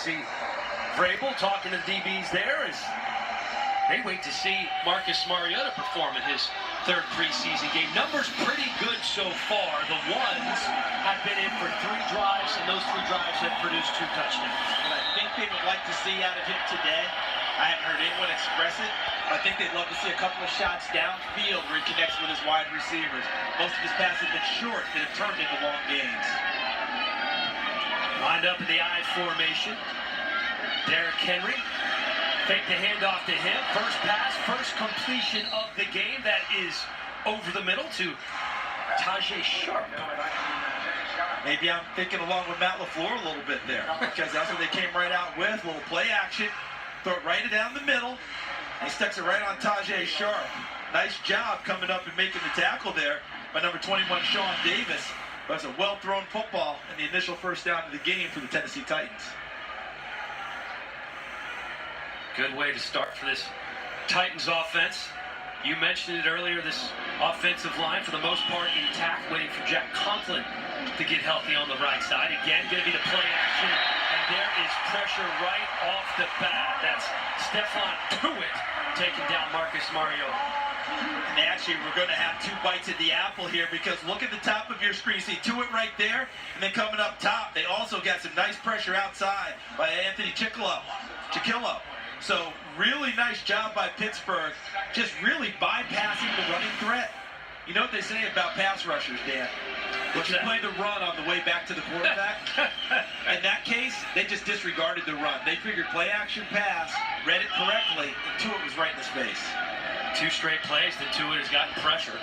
see Vrabel talking to the DBs there as they wait to see Marcus Mariota perform in his third preseason game. Numbers pretty good so far. The ones have been in for 3 drives, and those 3 drives have produced 2 touchdowns. What I think they would like to see out of him today, I haven't heard anyone express it, but I think they'd love to see a couple of shots downfield where he connects with his wide receivers. Most of his passes have been short that have turned into long gains. Lined up in the I formation. Derrick Henry, fake the handoff to him. First pass, first completion of the game. That is over the middle to Tajaé Sharpe. Maybe I'm thinking along with Matt LaFleur a little bit there, because that's what they came right out with. A little play action, throw it right down the middle, and he sticks it right on Tajaé Sharpe. Nice job coming up and making the tackle there by number 21, Sean Davis. But it's a well-thrown football and the initial first down of the game for the Tennessee Titans. Good way to start for this Titans offense. You mentioned it earlier, this offensive line for the most part intact, waiting for Jack Conklin to get healthy on the right side. Again, going to be the play action, and there is pressure right off the bat. That's Stephon Tuitt taking down Marcus Mariota. And actually, we're going to have 2 bites at the apple here, because look at the top of your screen. See Tuitt right there, and then coming up top, they also got some nice pressure outside by Anthony Chickillo. So really nice job by Pittsburgh, just really bypassing the running threat. You know what they say about pass rushers, Dan? They should play the run on the way back to the quarterback. In that case, they just disregarded the run. They figured play action pass, read it correctly, and Tuitt was right in his face. 2 straight plays that Tuitt has gotten pressure.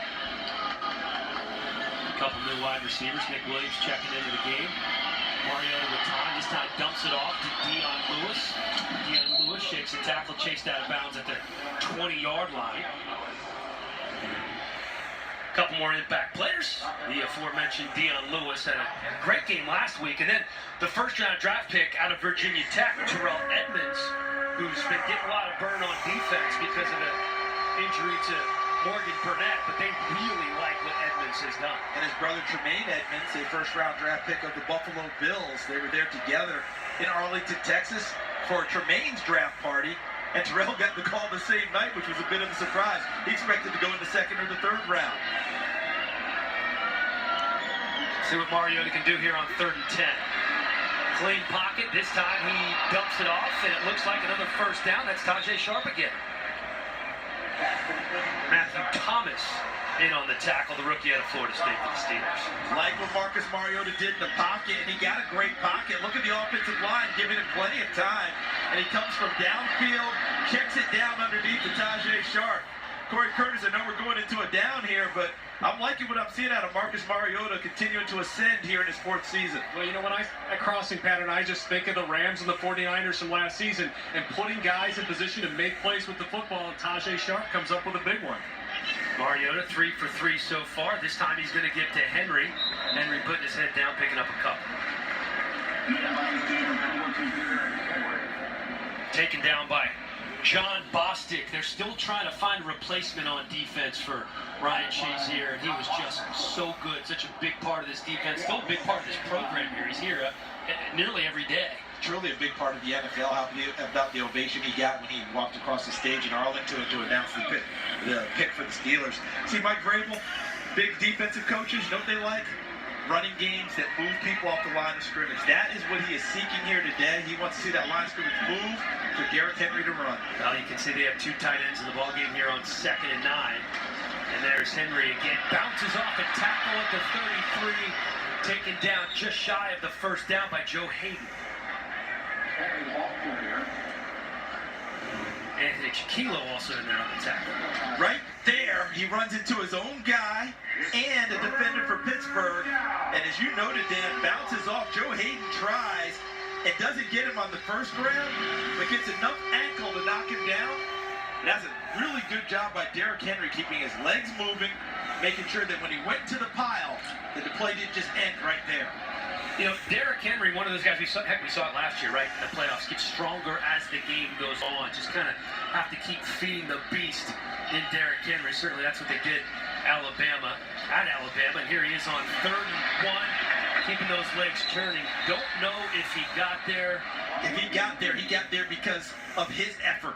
A couple new wide receivers. Nick Williams checking into the game. Mariota with time. This time dumps it off to Dion Lewis. Dion Lewis shakes a tackle, chased out of bounds at the 20-yard line. A couple more impact players. The aforementioned Dion Lewis had a great game last week. And then the first-round draft pick out of Virginia Tech, Terrell Edmunds, who's been getting a lot of burn on defense because of the injury to Morgan Burnett, but they really like what Edmunds has done. And his brother Tremaine Edmunds, a first-round draft pick of the Buffalo Bills, they were there together in Arlington, Texas for Tremaine's draft party, and Terrell got the call the same night, which was a bit of a surprise. He expected to go in the 2nd or the 3rd round. See what Mariota can do here on 3rd and 10. Clean pocket. This time he dumps it off, and it looks like another first down. That's Tajaé Sharpe again. Matthew Thomas in on the tackle, the rookie out of Florida State for the Steelers. Like what Marcus Mariota did in the pocket, and he got a great pocket. Look at the offensive line giving him plenty of time. And he comes from downfield, kicks it down underneath to Tajaé Sharpe. Corey Curtis, I know we're going into a down here, but I'm liking what I'm seeing out of Marcus Mariota continuing to ascend here in his 4th season. Well, you know, when I crossing pattern, I just think of the Rams and the 49ers from last season and putting guys in position to make plays with the football, and Tajaé Sharpe comes up with a big one. Mariota 3 for 3 so far. This time he's going to get to Henry. Henry putting his head down, picking up a couple. Taken down by John Bostic. They're still trying to find a replacement on defense for Ryan Shazier, and he was just so good. Such a big part of this defense. Still a big part of this program here. He's here nearly every day. Truly a big part of the NFL. How about the ovation he got when he walked across the stage in Arlington to announce the pick for the Steelers. See, Mike Vrabel, big defensive coaches, you know what they like? Running games that move people off the line of scrimmage. That is what he is seeking here today. He wants to see that line of scrimmage move for Derrick Henry to run. Well, you can see they have 2 tight ends in the ballgame here on 2nd and 9. And there's Henry again. Bounces off a tackle at the 33. Taken down just shy of the first down by Joe Hayden. Anthony Chickillo also in there on the tackle. Right there, he runs into his own guy and a defender for Pittsburgh. And as you noted, Dan, bounces off. Joe Hayden tries and doesn't get him on the first round, but gets enough ankle to knock him down. And that's a really good job by Derrick Henry, keeping his legs moving, making sure that when he went to the pile, that the play didn't just end right there. You know, Derrick Henry, one of those guys, we saw it last year, right, in the playoffs, gets stronger as the game goes on. Just kind of have to keep feeding the beast in Derrick Henry. Certainly that's what they did at Alabama. And here he is on 3rd and 1. keeping those legs turning. Don't know if he got there. If he got there because of his effort.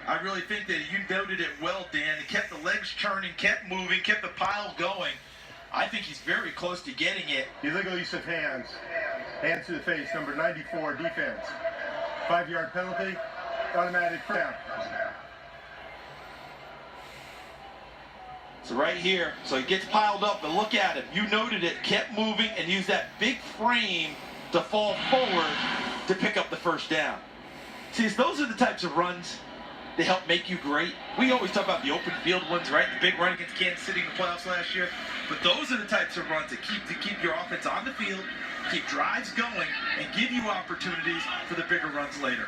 I really think that you noted it well, Dan. He kept the legs turning, kept moving, kept the pile going. I think he's very close to getting it. Illegal use of hands. Hands to the face, number 94, defense. 5-yard penalty, automatic down. So right here, so he gets piled up, but look at him. You noted it, kept moving, and used that big frame to fall forward to pick up the first down. See, those are the types of runs that help make you great. We always talk about the open field ones, right? The big run against Kansas City in the playoffs last year. But those are the types of runs that keep your offense on the field, keep drives going, and give you opportunities for the bigger runs later.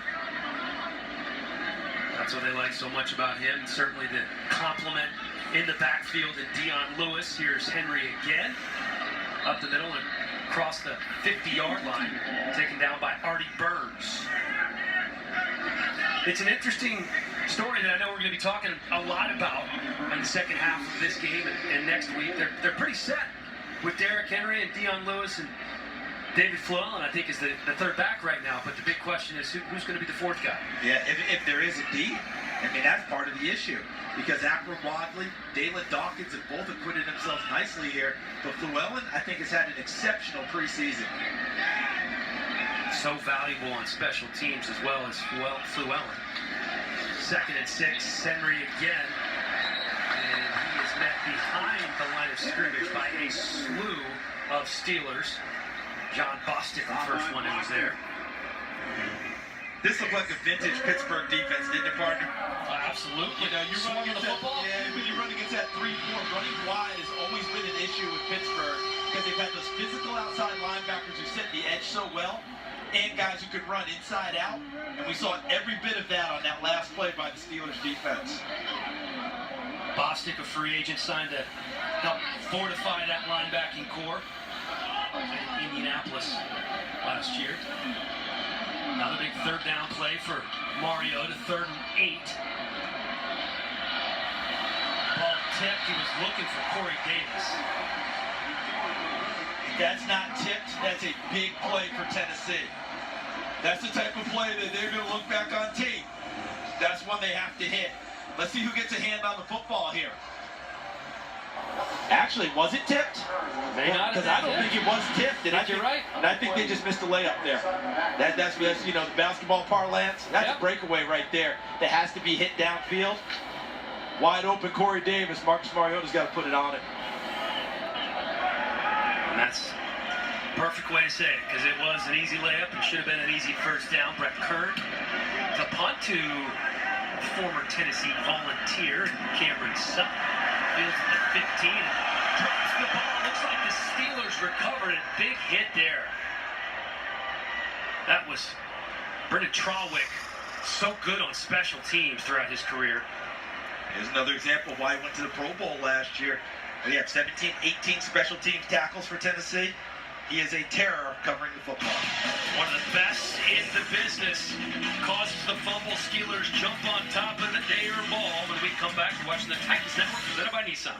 That's what they like so much about him. Certainly the compliment in the backfield and Dion Lewis. Here's Henry again. Up the middle and across the 50-yard line. Taken down by Artie Burns. It's an interesting story that I know we're going to be talking a lot about in the second half of this game and next week. They're pretty set with Derrick Henry and Dion Lewis, and David Fluellen, I think, is the third back right now. But the big question is who's going to be the fourth guy? Yeah, if there is indeed. I mean, that's part of the issue. Because Akram Wadley, Dalen Dawkins have both acquitted themselves nicely here. But Fluellen, I think, has had an exceptional preseason. So valuable on special teams as well as Fluellen. 2nd and 6, Henry again. And he is met behind the line of scrimmage by a slew of Steelers. John Bostic, the first one who was there. This looked like a vintage Pittsburgh defense, didn't it, partner? Absolutely. You know, you run against that, when you run against that 3-4, running wide has always been an issue with Pittsburgh because they've had those physical outside linebackers who set the edge so well, and guys who could run inside out. And we saw every bit of that on that last play by the Steelers defense. Bostic, a free agent, signed to help fortify that linebacking core in Indianapolis last year. Another big third down play for Mario to 3rd and 8. Ball tipped. He was looking for Corey Davis. If that's not tipped, that's a big play for Tennessee. That's the type of play that they're going to look back on tape. That's one they have to hit. Let's see who gets a hand on the football here. Actually, was it tipped? May not have Because I don't think it was tipped. And I think you're right. And I think they just missed a layup there. That's you know, the basketball parlance. That's a breakaway right there that has to be hit downfield. Wide open Corey Davis. Marcus Mariota's got to put it on it. And that's a perfect way to say it, because it was an easy layup and should have been an easy first down. Brett Kern to punt to former Tennessee Volunteer Cameron Sutton. Fields at the 15 and drops the ball. Looks like the Steelers recovered it. Big hit there. That was Brendan Trawick, so good on special teams throughout his career. Here's another example of why he went to the Pro Bowl last year. He had 17, 18 special teams tackles for Tennessee. He is a terror covering the football. One of the best in the business. Causes the fumble. Steelers jump on top of the Dayer ball. When we come back, we're watching the Titans Network presented by Nissan.